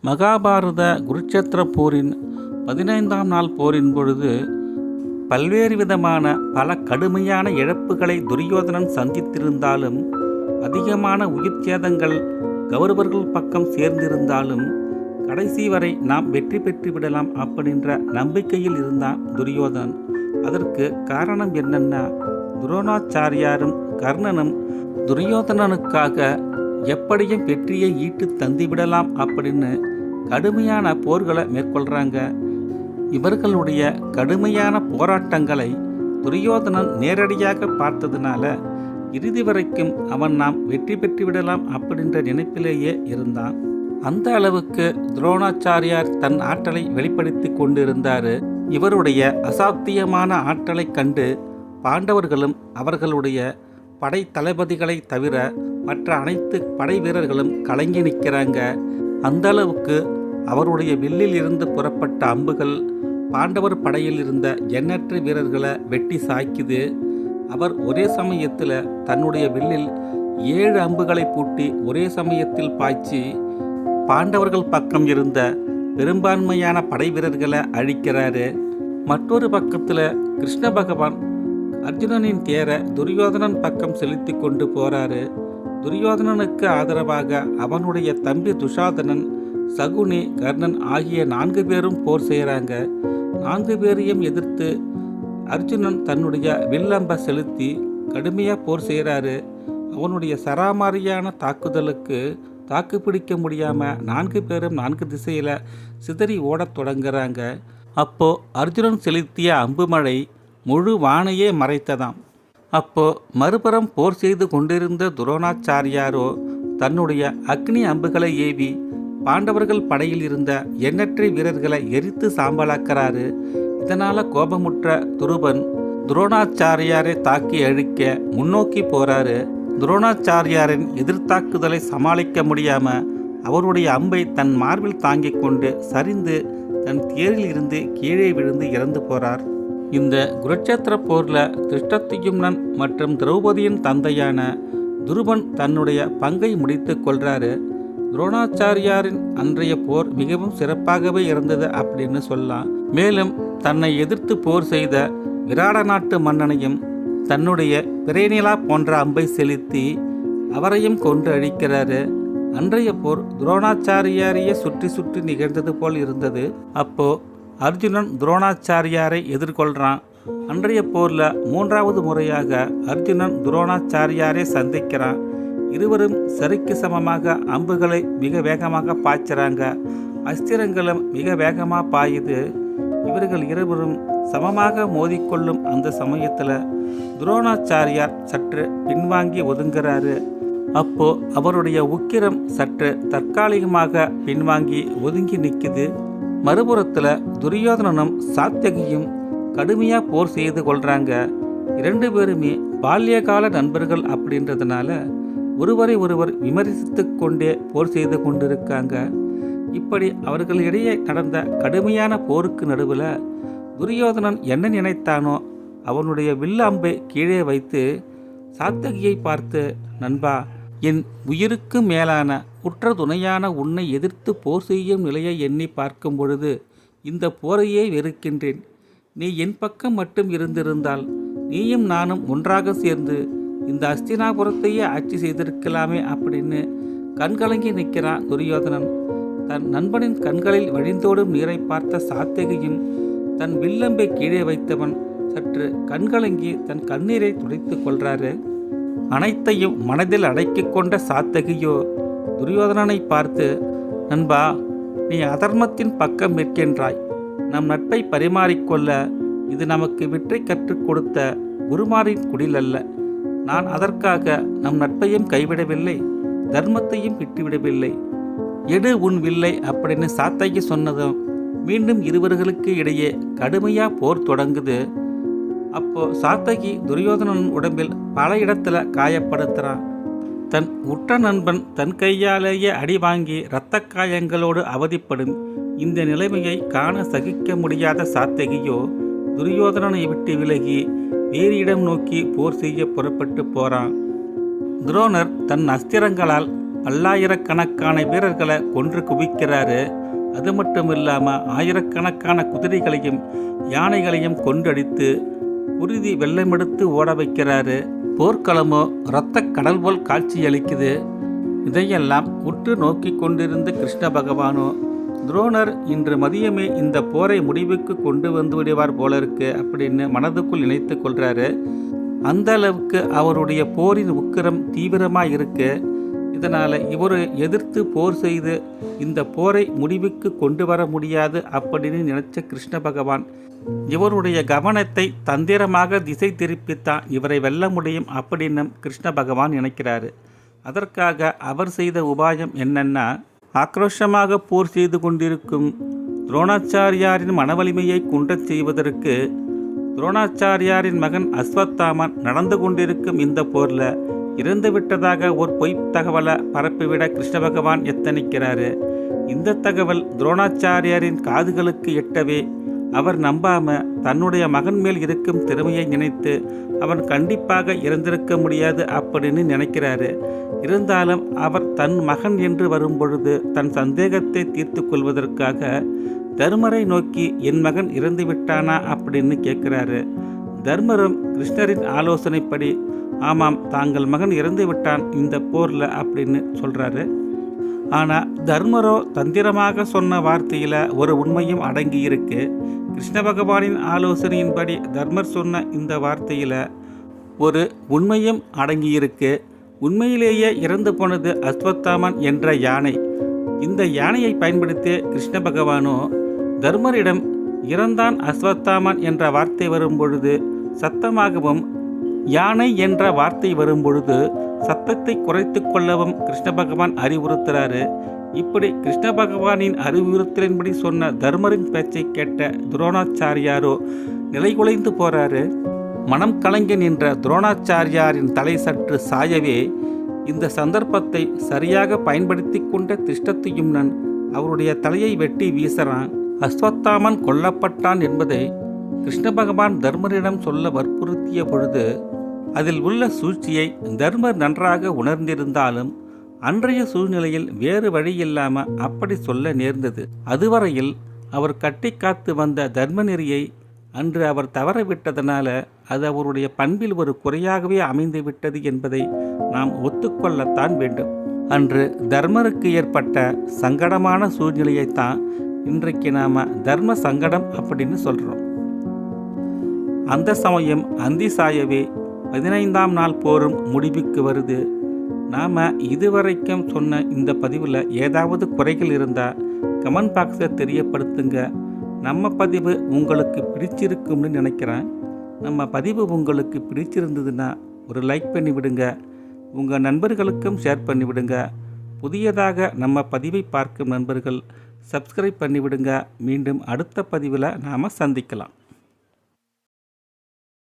மகாபாரத குருட்சேத்திர போரின் 15ஆம் நாள் போரின் பொழுது பல்வேறு விதமான பல கடுமையான இழப்புகளை துரியோதனன் சந்தித்திருந்தாலும், அதிகமான உயிர் சேதங்கள் கௌரவர்கள் பக்கம் சேர்ந்திருந்தாலும், கடைசி வரை நாம் வெற்றி பெற்று விடலாம் அப்படின்ற நம்பிக்கையில் இருந்தான் துரியோதனன். அதற்கு காரணம் என்னன்னா, துரோணாச்சாரியாரும் கர்ணனும் துரியோதனனுக்காக எப்படியும் வெற்றியை ஈட்டு தந்துவிடலாம் அப்படின்னு கடுமையான போர்களை மேற்கொள்கிறாங்க. இவர்களுடைய கடுமையான போராட்டங்களை துரியோதனன் நேரடியாக பார்த்ததுனால இறுதி வரைக்கும் அவன் நாம் வெற்றி பெற்றுவிடலாம் அப்படின்ற நினைப்பிலேயே இருந்தான். அந்த அளவுக்கு துரோணாச்சாரியார் தன் ஆற்றலை வெளிப்படுத்தி கொண்டிருந்தார். இவருடைய அசாத்தியமான ஆற்றலை கண்டு பாண்டவர்களும் அவர்களுடைய படை தளபதிகளை தவிர மற்ற அனைத்து படை வீரர்களும் கலங்கி நிற்கிறாங்க. அந்த அளவுக்கு அவருடைய வில்லில் இருந்து புறப்பட்ட அம்புகள் பாண்டவர் படையில் இருந்த எண்ணற்ற வீரர்களை வெட்டி சாய்க்குது. அவர் ஒரே சமயத்தில் தன்னுடைய வில்லில் 7 அம்புகளை பூட்டி ஒரே சமயத்தில் பாய்ச்சி பாண்டவர்கள் பக்கம் இருந்த பெரும்பான்மையான படை வீரர்களை அழிக்கிறாரு. மற்றொரு பக்கத்தில் கிருஷ்ண பகவான் அர்ஜுனனின் தேரை துரியோதனன் பக்கம் செலுத்தி கொண்டு போறாரு. துரியோதனனுக்கு ஆதரவாக அவனுடைய தம்பி துஷாதனன், சகுனி, கர்ணன் ஆகிய 4 பேரும் போர் செய்கிறாங்க. 4 பேரையும் எதிர்த்து அர்ஜுனன் தன்னுடைய வில்லம்பை செலுத்தி கடுமையாக போர் செய்கிறாரு. அவனுடைய சராமாரியான தாக்குதலுக்கு தாக்குப்பிடிக்க முடியாமல் 4 பேரும் 4 திசையில் சிதறி ஓடத் தொடங்குறாங்க. அப்போ அர்ஜுனன் செலுத்திய அம்புமழை முழு வானையே மறைத்ததாம். அப்போ மறுபுறம் போர் செய்து கொண்டிருந்த துரோணாச்சாரியாரோ தன்னுடைய அக்னி அம்புகளை ஏவி பாண்டவர்கள் படையில் இருந்த எண்ணற்ற வீரர்களை எரித்து சாம்பலாக்கிறாரு. இதனால கோபமுற்ற துருபன் துரோணாச்சாரியாரை தாக்கி அழிக்க முன்னோக்கி போறாரு. துரோணாச்சாரியாரின் எதிர்த்தாக்குதலை சமாளிக்க முடியாம அவருடைய அம்பை தன் மார்பில் தாங்கிக் கொண்டு சரிந்து தன் தேரில் இருந்து கீழே விழுந்து இறந்து போறார். இந்த குருட்சேத்திர போரில் திருஷ்டத்யும்னன் மற்றும் திரௌபதியின் தந்தையான துருபன் தன்னுடைய பங்கை முடித்து கொள்றாரு. துரோணாச்சாரியாரின் அன்றைய போர் மிகவும் சிறப்பாகவே இருந்தது அப்படின்னு சொல்லலாம். மேலும் தன்னை எதிர்த்து போர் செய்த விராட நாட்டு மன்னனையும் தன்னுடைய பிரேனிலா போன்ற அம்பை செலுத்தி அவரையும் கொண்டு அழிக்கிறாரு. அன்றைய போர் துரோணாச்சாரியாரையே சுற்றி சுற்றி நிகழ்ந்தது போல் இருந்தது. அப்போ அர்ஜுனன் துரோணாச்சாரியாரை எதிர்கொள்கிறான். அன்றைய போரில் 3வது முறையாக அர்ஜுனன் துரோணாச்சாரியாரை சந்திக்கிறான். இருவரும் சரிக்கு சமமாக அம்புகளை மிக வேகமாக பாய்ச்சுறாங்க. அஸ்திரங்களும் மிக வேகமாக பாயுது. இவர்கள் இருவரும் சமமாக மோதிக்கொள்ளும் அந்த சமயத்தில் துரோணாச்சாரியார் சற்று பின்வாங்கி ஒதுங்குறாரு. அப்போ அவருடைய உக்கிரம் சற்று தற்காலிகமாக பின்வாங்கி ஒதுங்கி நிற்குது. மறுபுறத்தில் துரியோதனனும் சாத்தியகியும் கடுமையாக போர் செய்து கொள்கிறாங்க. 2 பேருமே பால்யகால நண்பர்கள் அப்படின்றதுனால ஒருவரை ஒருவர் விமர்சித்து கொண்டே போர் செய்து கொண்டிருக்காங்க. இப்படி அவர்களிடையே நடந்த கடுமையான போருக்கு நடுவில் துரியோதனன் என்ன நினைத்தானோ அவனுடைய வில்ல அம்பை கீழே வைத்து சாத்தகியை பார்த்து, நண்பா, என் உயிருக்கு மேலான உற்ற துணையான உன்னை எதிர்த்து போர் செய்யும் நிலையை எண்ணி பார்க்கும் பொழுது இந்த போரையே வெறுக்கின்றேன். நீ என் பக்கம் மட்டும் இருந்திருந்தால் நீயும் நானும் ஒன்றாக சேர்ந்து இந்த அஸ்தினாபுரத்தையே ஆட்சி செய்திருக்கலாமே அப்படின்னு கண்கலங்கி நிற்கிறான் துரியோதனன். தன் நண்பனின் கண்களில் வழிந்தோடும் நீரை பார்த்த சாத்திகையும் தன் வில்லம்பை கீழே வைத்தவன் சற்று கண்கலங்கி தன் கண்ணீரை துடைத்து கொள்றாரு. அனைத்தையும் மனதில் அடக்கிக் கொண்ட சாத்தகியோ துரியோதனனை பார்த்து, நண்பா, நீ அதர்மத்தின் பக்கம் நிற்கின்றாய். நம் நட்பை பரிமாறிக்கொள்ள இது நமக்கு வெற்றி கற்றுக் கொடுத்த குருமாரின் குடில் அல்ல. நான் அதற்காக நம் நட்பையும் கைவிடவில்லை, தர்மத்தையும் விட்டுவிடவில்லை. எடு உன் வில்லை அப்படின்னு சாத்தகி சொன்னதும் மீண்டும் இருவர்களுக்கு இடையே கடுமையாக போர் தொடங்குது. அப்போ சாத்தகி துரியோதனன் உடம்பில் பல இடத்துல காயப்படுத்துகிறான். தன் உற்ற நண்பன் தன் கையாலேயே அடி வாங்கி இரத்த காயங்களோடு அவதிப்படும் இந்த நிலைமையை காண சகிக்க முடியாத சாத்தகியோ துரியோதனனை விட்டு விலகி வேறு இடம் நோக்கி போர் செய்ய புறப்பட்டு போறான். துரோணர் தன் அஸ்திரங்களால் பல்லாயிரக்கணக்கான வீரர்களை கொன்று குவிக்கிறாரு. அது மட்டும் இல்லாமல் ஆயிரக்கணக்கான குதிரைகளையும் யானைகளையும் கொன்றடித்து குருதி வெள்ளமெடுத்து ஓட வைக்கிறாரு. போர்க்களமோ இரத்த கடல் போல் காட்சியளிக்குது. இதையெல்லாம் உற்று நோக்கி கொண்டிருந்த கிருஷ்ண பகவானோ, துரோணர் இன்று மதியமே இந்த போரை முடிவுக்கு கொண்டு வந்து விடுவார் போல இருக்கு அப்படின்னு மனதுக்குள் நினைத்து கொள்றாரு. அந்த அளவுக்கு அவருடைய போரின் உக்கிரம் தீவிரமாக இருக்கு. இதனால் இவர் எதிர்த்து போர் செய்து இந்த போரை முடிவுக்கு கொண்டு வர முடியாது அப்படின்னு நினைச்ச கிருஷ்ண பகவான் இவருடைய கவனத்தை தந்திரமாக திசை திருப்பித்தான் இவரை வெல்ல முடியும் அப்படின்னு கிருஷ்ண பகவான் நினைக்கிறாரு. அதற்காக அவர் செய்த உபாயம் என்னன்னா, ஆக்ரோஷமாக போர் செய்து கொண்டிருக்கும் துரோணாச்சாரியாரின் மனவலிமையை குன்றச் செய்வதற்கு துரோணாச்சாரியாரின் மகன் அஸ்வத்தாமன் நடந்து கொண்டிருக்கும் இந்த போரில் இறந்து விட்டதாக ஒரு பொய் தகவலை பரப்பிவிட கிருஷ்ண பகவான் எத்தனிக்கிறாரு. இந்த தகவல் துரோணாச்சாரியாரின் காதுகளுக்கு எட்டவே அவர் நம்பாம தன்னுடைய மகன் மேல் இருக்கும் திறமையை நினைத்து அவன் கண்டிப்பாக இறந்திருக்க முடியாது அப்படின்னு நினைக்கிறாரு. இருந்தாலும் அவர் தன் மகன் என்று வரும்பொழுது தன் சந்தேகத்தை தீர்த்து கொள்வதற்காக தர்மரை நோக்கி என் மகன் இறந்து விட்டானா அப்படின்னு கேட்குறாரு. தர்மரும் கிருஷ்ணரின் ஆலோசனைப்படி ஆமாம், தாங்கள் மகன் இறந்து விட்டான் இந்த போரில் அப்படின்னு சொல்கிறாரு. ஆனால் தர்மரோ தந்திரமாக சொன்ன வார்த்தையில் ஒரு உண்மையும் அடங்கி இருக்கு. கிருஷ்ண பகவானின் ஆலோசனையின்படி தர்மர் சொன்ன இந்த வார்த்தையில் ஒரு உண்மையும் அடங்கியிருக்கு. உண்மையிலேயே இறந்து போனது அஸ்வத்தாமன் என்ற யானை. இந்த யானையை பயன்படுத்திய கிருஷ்ண பகவானோ தர்மரிடம் இறந்தான் அஸ்வத்தாமன் என்ற வார்த்தை வரும்பொழுது சத்தமாகவும், யானை என்ற வார்த்தை வரும்பொழுது சத்தத்தை குறைத்து கொள்ளவும் கிருஷ்ண பகவான் அறிவுறுத்துறாரு. இப்படி கிருஷ்ண பகவானின் அறிவுறுத்தலின்படி சொன்ன தர்மரின் பேச்சை கேட்ட துரோணாச்சாரியாரோ நிலைகுலைந்து போறாரு. மனம் கலங்கி நின்ற துரோணாச்சாரியாரின் தலை சற்று சாயவே இந்த சந்தர்ப்பத்தை சரியாக பயன்படுத்தி கொண்ட திருஷ்டத்யும்னன் அவருடைய தலையை வெட்டி வீசுறான். அஸ்வத்தாமன் கொல்லப்பட்டான் என்பதை கிருஷ்ண பகவான் தர்மரிடம் சொல்ல வற்புறுத்திய பொழுது அதில் உள்ள சூழ்ச்சியை தர்மர் நன்றாக உணர்ந்திருந்தாலும் அன்றைய சூழ்நிலையில் வேறு வழி இல்லாமல் அப்படி சொல்ல நேர்ந்தது. அதுவரையில் அவர் கட்டி காத்து வந்த தர்ம நெறியை அன்று அவர் தவறவிட்டதனால அது அவருடைய பண்பில் ஒரு குறையாகவே அமைந்து விட்டது என்பதை நாம் ஒத்துக்கொள்ளத்தான் வேண்டும். அன்று தர்மருக்கு ஏற்பட்ட சங்கடமான சூழ்நிலையைத்தான் இன்றைக்கு நாம் தர்ம சங்கடம் அப்படின்னு சொல்கிறோம். அந்த சமயம் அந்தி சாயவே 15ஆம் நாள் போரும் முடிவுக்கு வருது. நாம் இதுவரைக்கும் சொன்ன இந்த பதிவில் ஏதாவது குறைகள் இருந்தால் கமெண்ட் பாக்ஸில் தெரியப்படுத்துங்க. நம்ம பதிவு உங்களுக்கு பிடிச்சிருக்கும்னு நினைக்கிறேன். நம்ம பதிவு உங்களுக்கு பிடிச்சிருந்ததுன்னா ஒரு லைக் பண்ணி விடுங்க. உங்கள் நண்பர்களுக்கும் ஷேர் பண்ணிவிடுங்க. புதியதாக நம்ம பதிவை பார்க்கும் நண்பர்கள் சப்ஸ்கிரைப் பண்ணிவிடுங்க. மீண்டும் அடுத்த பதிவில் நாம் சந்திக்கலாம்.